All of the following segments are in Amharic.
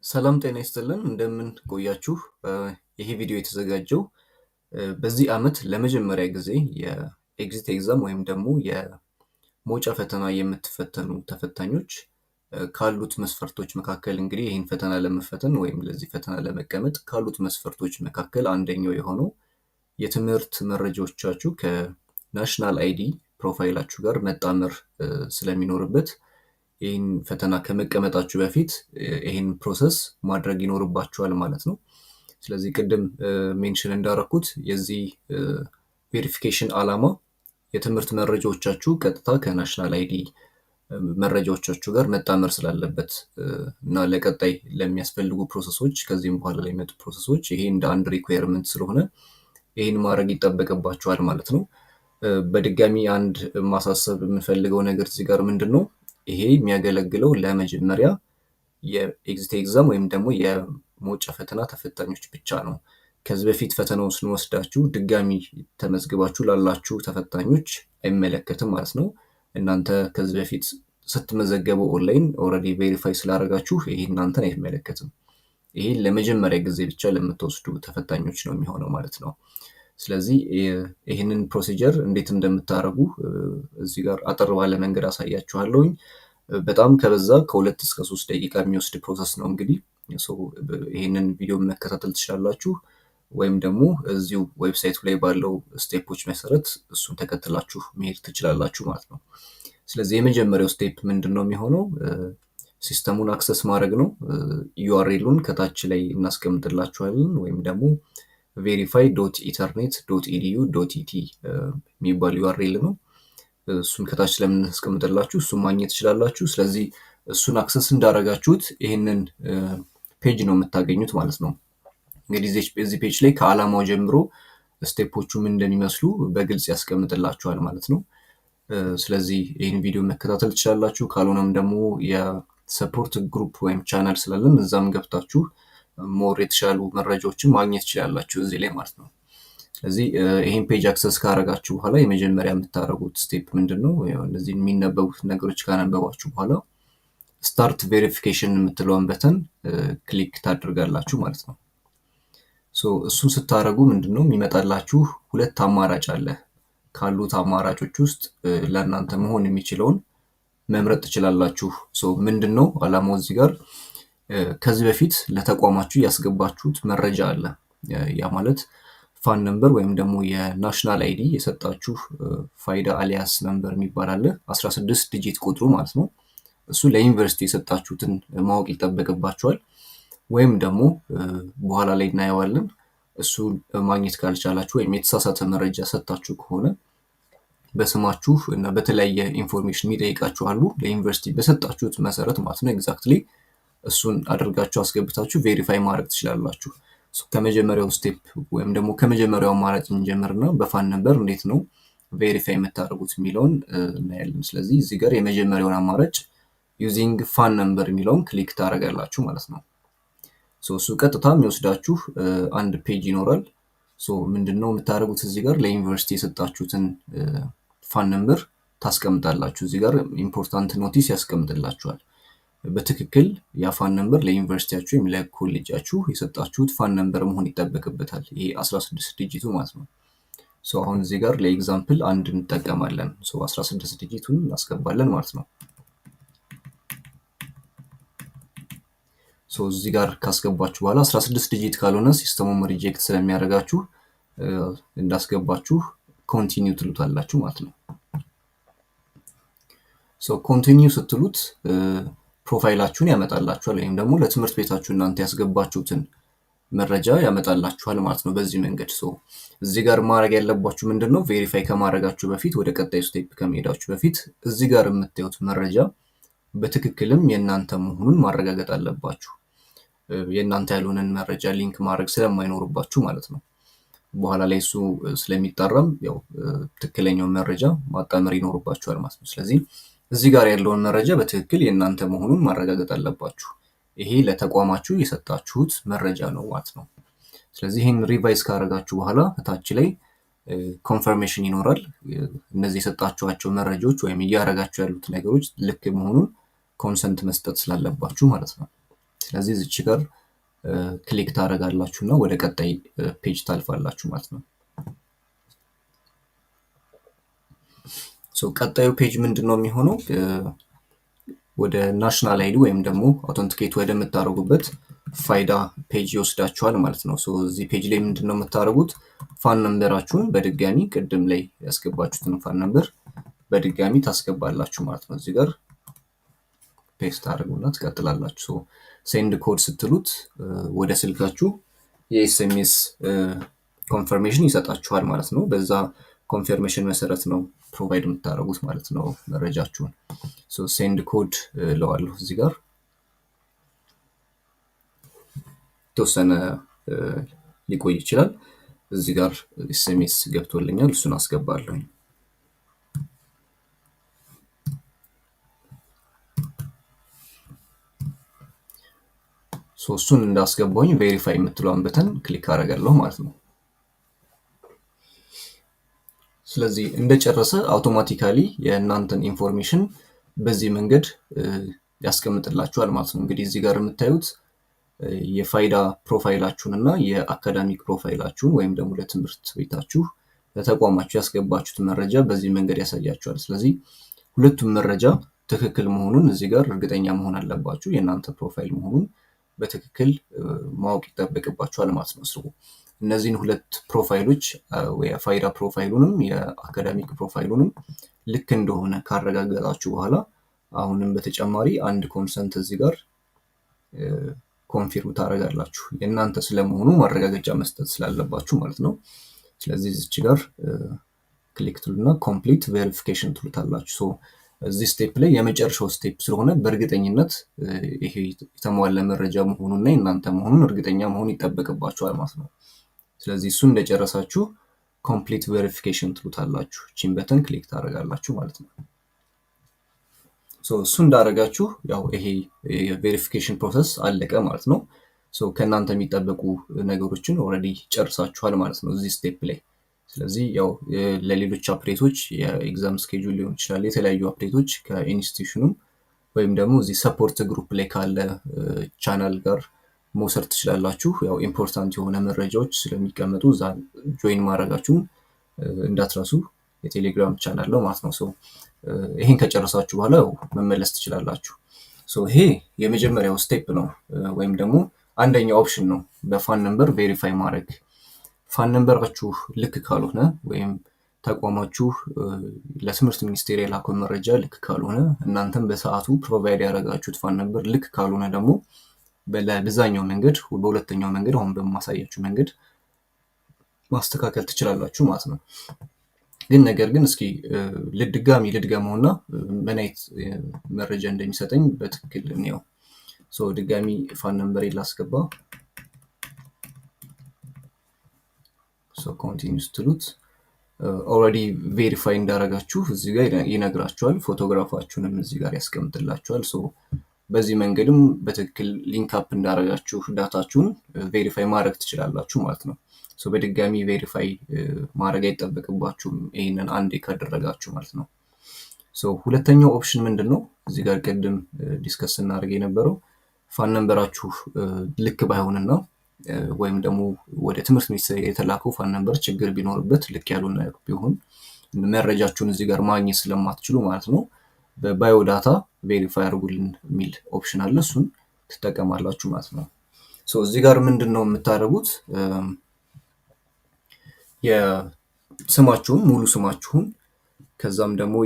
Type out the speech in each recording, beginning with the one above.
ሰላም ጤና ይስጥልን እንደምን ቆያችሁ? ይሄ ቪዲዮ የተዘጋጀው በዚህ ዓመት ለመጀመሪያ ጊዜ የኤግዚት ኤግዛም ወይም ደግሞ የመውጫ ፈተና የምትፈተኑ ተፈታኞች ካሉት መስፈርቶች መካከል እንግዲህ ይህን ፈተና ለመፈተን ወይም ለዚህ ፈተና ለመቀመጥ ካሉት መስፈርቶች መካከል አንደኛው የሆነው የትምህርት መረጃዎቻችሁ ከናሽናል አይዲ ፕሮፋይላችሁ ጋር መጣመር ስለሚኖርበት ይህን ፈተና ከመቀመጣችሁ በፊት ይህን ፕሮሰስ ማድረግ ይኖርባችኋል ማለት ነው። ስለዚህ ቅድም ሜንሽን እንዳረኩት የዚህ ቬሪፊኬሽን ዓላማ የትምህርት መረጃዎቻችሁ ቀጥታ ከናሽናል አይዲ መረጃዎቻችሁ ጋር መጣመር ስላለበት እና ለቀጣይ ለሚያስፈልጉ ፕሮሰሶች ከዚህም በኋላ ለሚመጡ ፕሮሰሶች ይሄ እንደ አንድ ሪኳየርመንት ስለሆነ ይህን ማድረግ ይጠበቅባችኋል ማለት ነው። በድጋሚ አንድ ማሳሰብ የምፈልገው ነገር እዚህ ጋር ምንድን ነው፣ ይሄ የሚያገለግለው ለመጀመሪያ የኤግዚት ኤግዛም ወይም ደግሞ የመውጫ ፈተና ተፈታኞች ብቻ ነው። ከዚህ በፊት ፈተናውን ስንወስዳችሁ ድጋሚ ተመዝግባችሁ ላላችሁ ተፈታኞች አይመለከትም ማለት ነው። እናንተ ከዚህ በፊት ስትመዘገቡ ኦንላይን ኦልሬዲ ቬሪፋይ ስላደረጋችሁ ይሄ እናንተን አይመለከትም። ይሄ ለመጀመሪያ ጊዜ ብቻ ለምትወስዱ ተፈታኞች ነው የሚሆነው ማለት ነው። ስለዚህ ይህንን ፕሮሲጀር እንዴት እንደምታደርጉ እዚህ ጋር አጠር ባለ መንገድ አሳያችኋለሁኝ። በጣም ከበዛ ከ2 እስከ 3 ደቂቃ የሚወስድ ፕሮሰስ ነው። እንግዲህ ይህንን ቪዲዮ መከታተል ትችላላችሁ፣ ወይም ደግሞ እዚሁ ዌብሳይቱ ላይ ባለው ስቴፖች መሰረት እሱን ተከትላችሁ መሄድ ትችላላችሁ ማለት ነው። ስለዚህ የመጀመሪያው ስቴፕ ምንድን ነው የሚሆነው? ሲስተሙን አክሰስ ማድረግ ነው። ዩአርኤሉን ከታች ላይ እናስቀምጥላችኋለን፣ ወይም ደግሞ verify.ethernet.edu.et የሚባል ዩአርኤል ነው። እሱን ከታች ስለምናስቀምጥላችሁ እሱን ማግኘት ትችላላችሁ። ስለዚህ እሱን አክሰስ እንዳደረጋችሁት ይህንን ፔጅ ነው የምታገኙት ማለት ነው። እንግዲህ እዚህ ፔጅ ላይ ከዓላማው ጀምሮ ስቴፖቹ ምን እንደሚመስሉ በግልጽ ያስቀምጥላችኋል ማለት ነው። ስለዚህ ይህን ቪዲዮ መከታተል ትችላላችሁ። ካልሆነም ደግሞ የሰፖርት ግሩፕ ወይም ቻናል ስላለን እዛም ገብታችሁ ሞር የተሻሉ መረጃዎችን ማግኘት ትችላላችሁ እዚህ ላይ ማለት ነው። ስለዚህ ይህን ፔጅ አክሰስ ካደረጋችሁ በኋላ የመጀመሪያ የምታደርጉት ስቴፕ ምንድን ነው? እነዚህ የሚነበቡት ነገሮች ካነበባችሁ በኋላ ስታርት ቬሪፊኬሽን የምትለውን በተን ክሊክ ታደርጋላችሁ ማለት ነው። እሱን ስታደርጉ ምንድን ነው የሚመጣላችሁ? 2 አማራጭ አለ። ካሉት አማራጮች ውስጥ ለእናንተ መሆን የሚችለውን መምረጥ ትችላላችሁ። ምንድን ነው ዓላማው? እዚህ ጋር ከዚህ በፊት ለተቋማችሁ ያስገባችሁት መረጃ አለ። ያ ማለት ፋን ነምበር ወይም ደግሞ የናሽናል አይዲ የሰጣችሁ ፋይዳ አሊያስ ነምበር የሚባል አለ፣ 16 ዲጂት ቁጥሩ ማለት ነው። እሱ ለዩኒቨርሲቲ የሰጣችሁትን ማወቅ ይጠበቅባችኋል። ወይም ደግሞ በኋላ ላይ እናየዋለን፣ እሱ ማግኘት ካልቻላችሁ ወይም የተሳሳተ መረጃ ሰጣችሁ ከሆነ በስማችሁ እና በተለያየ ኢንፎርሜሽን የሚጠይቃችሁ አሉ፣ ለዩኒቨርሲቲ በሰጣችሁት መሰረት ማለት ነው። ኤግዛክትሊ እሱን አድርጋችሁ አስገብታችሁ ቬሪፋይ ማድረግ ትችላላችሁ። ከመጀመሪያው ስቴፕ ወይም ደግሞ ከመጀመሪያው አማራጭ እንጀምርና በፋን ነምበር እንዴት ነው ቬሪፋይ የምታደርጉት የሚለውን እናያለን። ስለዚህ እዚህ ጋር የመጀመሪያውን አማራጭ ዩዚንግ ፋን ነምበር የሚለውን ክሊክ ታደርጋላችሁ ማለት ነው። እሱ ቀጥታ የሚወስዳችሁ አንድ ፔጅ ይኖራል። ምንድነው የምታደርጉት? እዚህ ጋር ለዩኒቨርሲቲ የሰጣችሁትን ፋን ነምበር ታስቀምጣላችሁ። እዚህ ጋር ኢምፖርታንት ኖቲስ ያስቀምጥላችኋል። በትክክል የፋን ነምበር ለዩኒቨርሲቲያችሁ ወይም ለኮሌጃችሁ የሰጣችሁት ፋን ነምበር መሆን ይጠበቅበታል። ይሄ 16 ዲጂቱ ማለት ነው። አሁን እዚህ ጋር ለኤግዛምፕል አንድ እንጠቀማለን። 16 ዲጂቱን እናስገባለን ማለት ነው። እዚህ ጋር ካስገባችሁ በኋላ 16 ዲጂት ካልሆነ ሲስተሙን ሪጀክት ስለሚያደርጋችሁ እንዳስገባችሁ ኮንቲኒው ትሉታላችሁ ማለት ነው። ኮንቲኒው ስትሉት ፕሮፋይላችሁን ያመጣላችኋል፣ ወይም ደግሞ ለትምህርት ቤታችሁ እናንተ ያስገባችሁትን መረጃ ያመጣላችኋል ማለት ነው። በዚህ መንገድ እዚህ ጋር ማድረግ ያለባችሁ ምንድን ነው? ቬሪፋይ ከማድረጋችሁ በፊት ወደ ቀጣዩ ስቴፕ ከመሄዳችሁ በፊት እዚህ ጋር የምታዩት መረጃ በትክክልም የእናንተ መሆኑን ማረጋገጥ አለባችሁ። የእናንተ ያልሆነን መረጃ ሊንክ ማድረግ ስለማይኖርባችሁ ማለት ነው። በኋላ ላይ እሱ ስለሚጣራም ያው ትክክለኛውን መረጃ ማጣመር ይኖርባችኋል ማለት ነው። ስለዚህ እዚህ ጋር ያለውን መረጃ በትክክል የእናንተ መሆኑን ማረጋገጥ አለባችሁ። ይሄ ለተቋማችሁ የሰጣችሁት መረጃ ነው ማለት ነው። ስለዚህ ይህን ሪቫይዝ ካደረጋችሁ በኋላ እታች ላይ ኮንፈርሜሽን ይኖራል። እነዚህ የሰጣችኋቸው መረጃዎች ወይም እያደረጋችሁ ያሉት ነገሮች ልክ መሆኑን ኮንሰንት መስጠት ስላለባችሁ ማለት ነው። ስለዚህ እዚች ጋር ክሊክ ታደርጋላችሁ እና ወደ ቀጣይ ፔጅ ታልፋላችሁ ማለት ነው። ቀጣዩ ፔጅ ምንድነው የሚሆነው? ወደ ናሽናል አይዲ ወይም ደግሞ አውተንቲኬት ወደምታደርጉበት ፋይዳ ፔጅ ይወስዳችኋል ማለት ነው። እዚህ ፔጅ ላይ ምንድነው የምታደርጉት? ፋን ነምበራችሁን በድጋሚ ቅድም ላይ ያስገባችሁትን ፋን ነምበር በድጋሚ ታስገባላችሁ ማለት ነው። እዚህ ጋር ፔስት አድርጉና ትቀጥላላችሁ። ሴንድ ኮድ ስትሉት ወደ ስልካችሁ የኤስኤምኤስ ኮንፈርሜሽን ይሰጣችኋል ማለት ነው። በዛ ኮንፈርሜሽን መሰረት ነው ፕሮቫይድ የምታደርጉት ማለት ነው መረጃችሁን። ሴንድ ኮድ ለዋለሁ እዚህ ጋር የተወሰነ ሊቆይ ይችላል። እዚህ ጋር ኤስኤምኤስ ገብቶልኛል፣ እሱን አስገባለሁ። እሱን እንዳስገባሁኝ ቬሪፋይ የምትለውን በተን ክሊክ አደርጋለሁ ማለት ነው። ስለዚህ እንደጨረሰ አውቶማቲካሊ የእናንተን ኢንፎርሜሽን በዚህ መንገድ ያስቀምጥላችኋል ማለት ነው። እንግዲህ እዚህ ጋር የምታዩት የፋይዳ ፕሮፋይላችሁን እና የአካዳሚክ ፕሮፋይላችሁን ወይም ደግሞ ለትምህርት ቤታችሁ ለተቋማችሁ ያስገባችሁት መረጃ በዚህ መንገድ ያሳያችኋል። ስለዚህ ሁለቱም መረጃ ትክክል መሆኑን እዚህ ጋር እርግጠኛ መሆን አለባችሁ። የእናንተ ፕሮፋይል መሆኑን በትክክል ማወቅ ይጠበቅባችኋል ማለት ነው። እነዚህን ሁለት ፕሮፋይሎች የፋይዳ ፕሮፋይሉንም የአካዳሚክ ፕሮፋይሉንም ልክ እንደሆነ ካረጋገጣችሁ በኋላ አሁንም በተጨማሪ አንድ ኮንሰንት እዚህ ጋር ኮንፊርም ታደርጋላችሁ። የእናንተ ስለመሆኑ ማረጋገጫ መስጠት ስላለባችሁ ማለት ነው። ስለዚህ እዚች ጋር ክሊክ ትሉና ኮምፕሊት ቬሪፊኬሽን ትሉታላችሁ። እዚህ ስቴፕ ላይ የመጨረሻው ስቴፕ ስለሆነ በእርግጠኝነት ይሄ የተሟላ መረጃ መሆኑና የእናንተ መሆኑን እርግጠኛ መሆን ይጠበቅባችኋል ማለት ነው። ስለዚህ እሱ እንደጨረሳችሁ ኮምፕሊት ቬሪፊኬሽን ትሉታላችሁ። እቺን በተን ክሊክ ታደርጋላችሁ ማለት ነው። እሱ እንዳደረጋችሁ ያው ይሄ የቬሪፊኬሽን ፕሮሰስ አለቀ ማለት ነው። ከእናንተ የሚጠበቁ ነገሮችን ኦልሬዲ ጨርሳችኋል ማለት ነው እዚህ ስቴፕ ላይ። ስለዚህ ያው ለሌሎች አፕዴቶች የኤግዛም ስኬጁል ሊሆን ይችላል፣ የተለያዩ አፕዴቶች ከኢንስቲትዩሽኑም ወይም ደግሞ እዚህ ሰፖርት ግሩፕ ላይ ካለ ቻናል ጋር መውሰድ ትችላላችሁ። ያው ኢምፖርታንት የሆነ መረጃዎች ስለሚቀመጡ እዛ ጆይን ማድረጋችሁን እንዳትረሱ። የቴሌግራም ቻናል ነው ማለት ነው። ይሄን ከጨረሳችሁ በኋላ መመለስ ትችላላችሁ። ይሄ የመጀመሪያው ስቴፕ ነው ወይም ደግሞ አንደኛው ኦፕሽን ነው በፋን ነምበር ቬሪፋይ ማድረግ። ፋን ነምበራችሁ ልክ ካልሆነ ወይም ተቋማችሁ ለትምህርት ሚኒስቴር የላከው መረጃ ልክ ካልሆነ እናንተም በሰዓቱ ፕሮቫይድ ያደረጋችሁት ፋን ነምበር ልክ ካልሆነ ደግሞ በዛኛው መንገድ በሁለተኛው መንገድ አሁን በማሳያችሁ መንገድ ማስተካከል ትችላላችሁ ማለት ነው። ግን ነገር ግን እስኪ ልድገመውና ምን አይነት መረጃ እንደሚሰጠኝ በትክክል እንየው። ድጋሚ ፋን ነምበር ላስገባ። ኮንቲኒው ስትሉት ኦልሬዲ ቬሪፋይ እንዳረጋችሁ እዚህ ጋር ይነግራችኋል። ፎቶግራፋችሁንም እዚህ ጋር ያስቀምጥላችኋል። በዚህ መንገድም በትክክል ሊንክ አፕ እንዳረጋችሁ ዳታችሁን ቬሪፋይ ማድረግ ትችላላችሁ ማለት ነው። በድጋሚ ቬሪፋይ ማድረግ አይጠበቅባችሁም ይህንን አንዴ ካደረጋችሁ ማለት ነው። ሁለተኛው ኦፕሽን ምንድን ነው? እዚህ ጋር ቅድም ዲስከስ እናደርግ የነበረው ፋን ነምበራችሁ ልክ ባይሆንና ወይም ደግሞ ወደ ትምህርት ሚኒስቴር የተላከው ፋን ነምበር ችግር ቢኖርበት ልክ ያልሆነ ቢሆን መረጃችሁን እዚህ ጋር ማግኘት ስለማትችሉ ማለት ነው በባዮዳታ ቬሪፋይ አድርጉልን የሚል ኦፕሽን አለ። እሱን ትጠቀማላችሁ ማለት ነው። እዚህ ጋር ምንድን ነው የምታደርጉት? የስማችሁን ሙሉ ስማችሁን ከዛም ደግሞ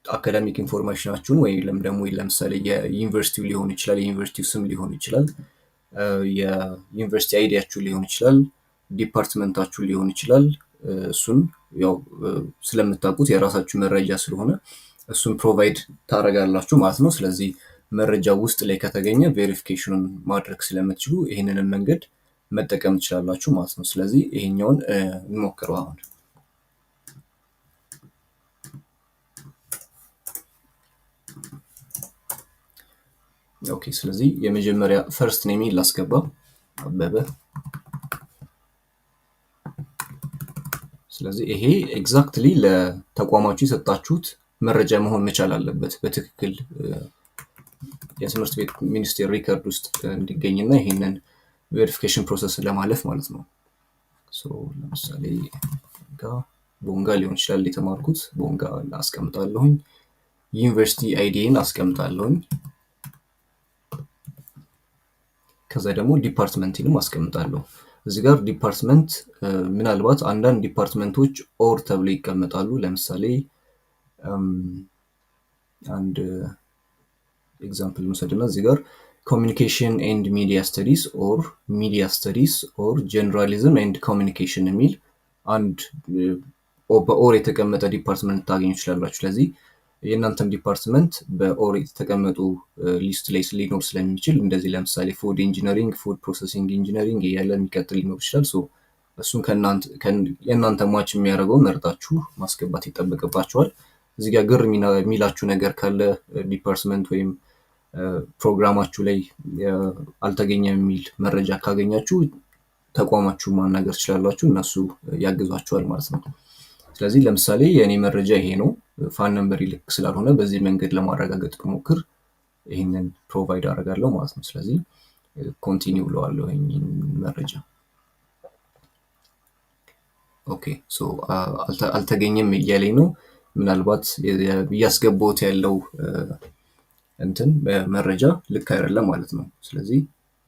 የአካዳሚክ ኢንፎርሜሽናችሁን ወይም ደግሞ ለምሳሌ የዩኒቨርሲቲው ሊሆን ይችላል፣ የዩኒቨርሲቲው ስም ሊሆን ይችላል፣ የዩኒቨርሲቲ አይዲያችሁ ሊሆን ይችላል፣ ዲፓርትመንታችሁ ሊሆን ይችላል። እሱን ያው ስለምታውቁት የራሳችሁ መረጃ ስለሆነ እሱን ፕሮቫይድ ታደርጋላችሁ ማለት ነው። ስለዚህ መረጃ ውስጥ ላይ ከተገኘ ቬሪፊኬሽኑን ማድረግ ስለምትችሉ ይህንንም መንገድ መጠቀም ትችላላችሁ ማለት ነው። ስለዚህ ይሄኛውን እንሞክረው አሁን። ኦኬ፣ ስለዚህ የመጀመሪያ ፈርስት ኔም ላስገባ አበበ። ስለዚህ ይሄ ኤግዛክትሊ ለተቋማችሁ የሰጣችሁት መረጃ መሆን መቻል አለበት። በትክክል የትምህርት ቤት ሚኒስቴር ሪከርድ ውስጥ እንዲገኝና ይህንን ቬሪፊኬሽን ፕሮሰስ ለማለፍ ማለት ነው። ለምሳሌ ቦንጋ ሊሆን ይችላል የተማርኩት፣ ቦንጋ አስቀምጣለሁኝ። ዩኒቨርሲቲ አይዲን አስቀምጣለሁኝ። ከዛ ደግሞ ዲፓርትመንትንም አስቀምጣለሁ። እዚህ ጋር ዲፓርትመንት ምናልባት አንዳንድ ዲፓርትመንቶች ኦር ተብሎ ይቀመጣሉ። ለምሳሌ አንድ ኤግዛምፕል እንውሰድና እዚህ ጋር ኮሚኒኬሽን ኤንድ ሚዲያ ስተዲስ ኦር ሚዲያ ስተዲስ ኦር ጀነራሊዝም ኤንድ ኮሚኒኬሽን የሚል አንድ በኦር የተቀመጠ ዲፓርትመንት ታገኙ ይችላላችሁ። ስለዚህ የእናንተም ዲፓርትመንት በኦር የተቀመጡ ሊስት ላይ ሊኖር ስለሚችል እንደዚህ ለምሳሌ ፉድ ኢንጂነሪንግ፣ ፉድ ፕሮሰሲንግ ኢንጂነሪንግ እያለ የሚቀጥል ሊኖር ይችላል። እሱም የእናንተ ማች የሚያደርገው መርጣችሁ ማስገባት ይጠበቅባችኋል። እዚህ ጋር ግር የሚላችሁ ነገር ካለ ዲፓርትመንት ወይም ፕሮግራማችሁ ላይ አልተገኘም የሚል መረጃ ካገኛችሁ ተቋማችሁ ማናገር ትችላላችሁ፣ እነሱ ያግዟችኋል ማለት ነው። ስለዚህ ለምሳሌ የእኔ መረጃ ይሄ ነው፣ ፋን ነምበር ልክ ስላልሆነ በዚህ መንገድ ለማረጋገጥ ብሞክር ይህንን ፕሮቫይድ አደርጋለሁ ማለት ነው። ስለዚህ ኮንቲኒው ብለዋለሁ ይህንን መረጃ። ኦኬ አልተገኘም እያለኝ ነው። ምናልባት እያስገባሁት ያለው እንትን መረጃ ልክ አይደለም ማለት ነው። ስለዚህ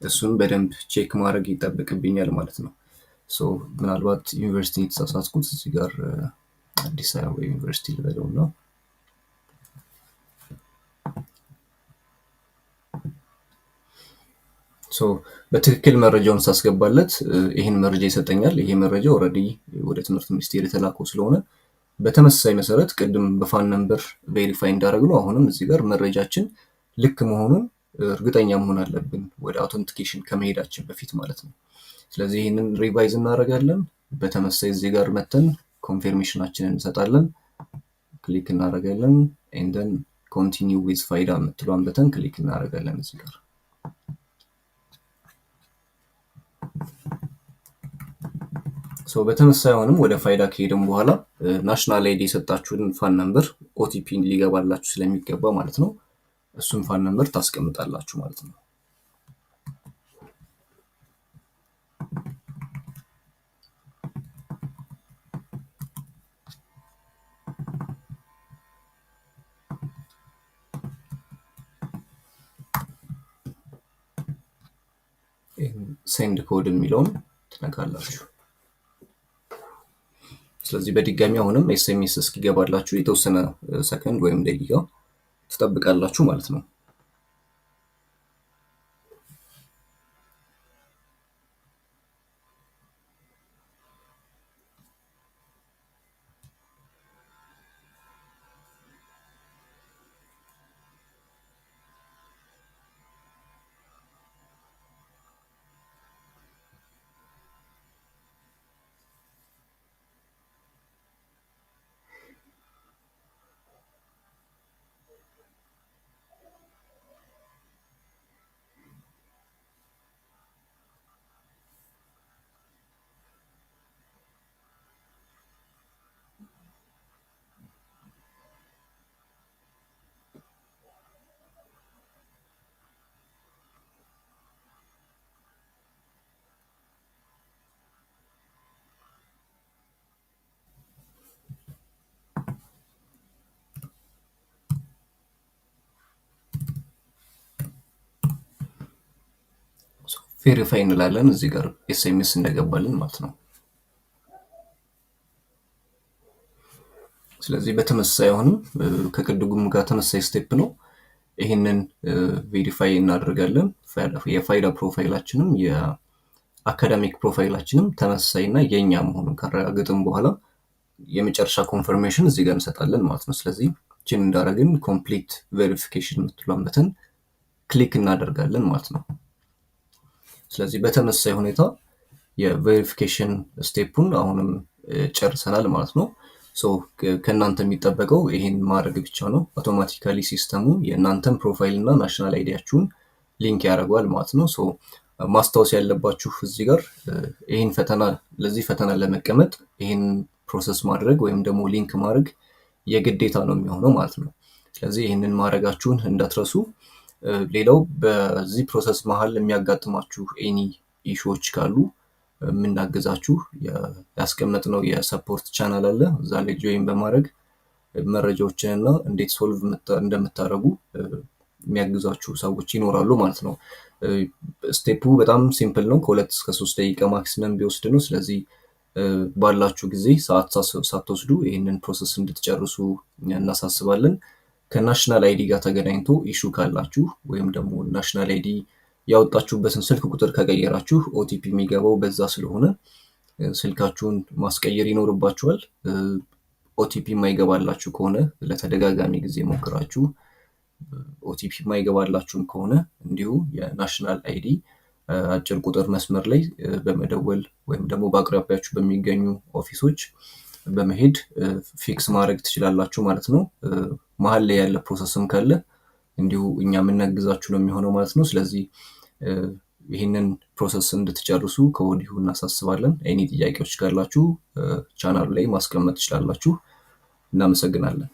እሱን በደንብ ቼክ ማድረግ ይጠበቅብኛል ማለት ነው። ምናልባት ዩኒቨርሲቲ የተሳሳትኩት እዚህ ጋር አዲስ አበባ ዩኒቨርሲቲ ልበለው ነው። በትክክል መረጃውን ሳስገባለት ይህን መረጃ ይሰጠኛል። ይሄ መረጃ ኦልሬዲ ወደ ትምህርት ሚኒስቴር የተላከው ስለሆነ በተመሳሳይ መሰረት ቅድም በፋን ነምበር ቬሪፋይ እንዳደረግነው አሁንም እዚህ ጋር መረጃችን ልክ መሆኑን እርግጠኛ መሆን አለብን ወደ አውተንቲኬሽን ከመሄዳችን በፊት ማለት ነው። ስለዚህ ይህንን ሪቫይዝ እናደርጋለን። በተመሳሳይ እዚህ ጋር መተን ኮንፊርሜሽናችንን እንሰጣለን፣ ክሊክ እናደርጋለን። ኤንደን ኮንቲኒው ዊዝ ፋይዳ የምትለዋን በተን ክሊክ እናደርጋለን እዚህ ጋር። በተመሳሳይ አሁንም ወደ ፋይዳ ከሄድን በኋላ ናሽናል አይዲ የሰጣችሁን ፋን ነምበር ኦቲፒ ሊገባላችሁ ስለሚገባ ማለት ነው እሱን ፋን ነምበር ታስቀምጣላችሁ ማለት ነው። ሴንድ ኮድ የሚለውን ትነካላችሁ። ስለዚህ በድጋሚ አሁንም ኤስኤምኤስ እስኪገባላችሁ የተወሰነ ሰከንድ ወይም ደቂቃ ትጠብቃላችሁ ማለት ነው። ቬሪፋይ እንላለን እዚህ ጋር ኤስኤምኤስ እንደገባልን ማለት ነው። ስለዚህ በተመሳሳይ አሁንም ከቅድሙም ጋር ተመሳሳይ ስቴፕ ነው። ይህንን ቬሪፋይ እናደርጋለን። የፋይዳ ፕሮፋይላችንም የአካዳሚክ ፕሮፋይላችንም ተመሳሳይና የኛ መሆኑን ካረጋገጥን በኋላ የመጨረሻ ኮንፈርሜሽን እዚህ ጋር እንሰጣለን ማለት ነው። ስለዚህ ችን እንዳደረግን ኮምፕሊት ቬሪፊኬሽን የምትሏን በተን ክሊክ እናደርጋለን ማለት ነው። ስለዚህ በተመሳሳይ ሁኔታ የቬሪፊኬሽን ስቴፑን አሁንም ጨርሰናል ማለት ነው። ከእናንተ የሚጠበቀው ይሄን ማድረግ ብቻ ነው። አውቶማቲካሊ ሲስተሙ የእናንተን ፕሮፋይል እና ናሽናል አይዲያችሁን ሊንክ ያደርገዋል ማለት ነው። ማስታወስ ያለባችሁ እዚህ ጋር ይህን ፈተና ለዚህ ፈተና ለመቀመጥ ይህን ፕሮሰስ ማድረግ ወይም ደግሞ ሊንክ ማድረግ የግዴታ ነው የሚሆነው ማለት ነው። ስለዚህ ይህንን ማድረጋችሁን እንዳትረሱ። ሌላው በዚህ ፕሮሰስ መሀል የሚያጋጥማችሁ ኤኒ ኢሹዎች ካሉ የምናግዛችሁ ያስቀመጥነው የሰፖርት ቻናል አለ። እዛ ላይ ጆይን በማድረግ መረጃዎችንና እንዴት ሶልቭ እንደምታደርጉ የሚያግዛችሁ ሰዎች ይኖራሉ ማለት ነው። ስቴፑ በጣም ሲምፕል ነው። ከ2 እስከ 3 ደቂቃ ማክሲመም ቢወስድ ነው። ስለዚህ ባላችሁ ጊዜ ሰዓት ሳትወስዱ ይህንን ፕሮሰስ እንድትጨርሱ እናሳስባለን። ከናሽናል አይዲ ጋር ተገናኝቶ ኢሹ ካላችሁ ወይም ደግሞ ናሽናል አይዲ ያወጣችሁበትን ስልክ ቁጥር ከቀየራችሁ ኦቲፒ የሚገባው በዛ ስለሆነ ስልካችሁን ማስቀየር ይኖርባችኋል። ኦቲፒ የማይገባላችሁ ከሆነ ለተደጋጋሚ ጊዜ ሞክራችሁ ኦቲፒ የማይገባላችሁም ከሆነ እንዲሁ የናሽናል አይዲ አጭር ቁጥር መስመር ላይ በመደወል ወይም ደግሞ በአቅራቢያችሁ በሚገኙ ኦፊሶች በመሄድ ፊክስ ማድረግ ትችላላችሁ ማለት ነው። መሀል ላይ ያለ ፕሮሰስም ካለ እንዲሁ እኛ የምናግዛችሁ ነው የሚሆነው ማለት ነው። ስለዚህ ይህንን ፕሮሰስ እንድትጨርሱ ከወዲሁ እናሳስባለን። ኤኒ ጥያቄዎች ካላችሁ ቻናሉ ላይ ማስቀመጥ ትችላላችሁ። እናመሰግናለን።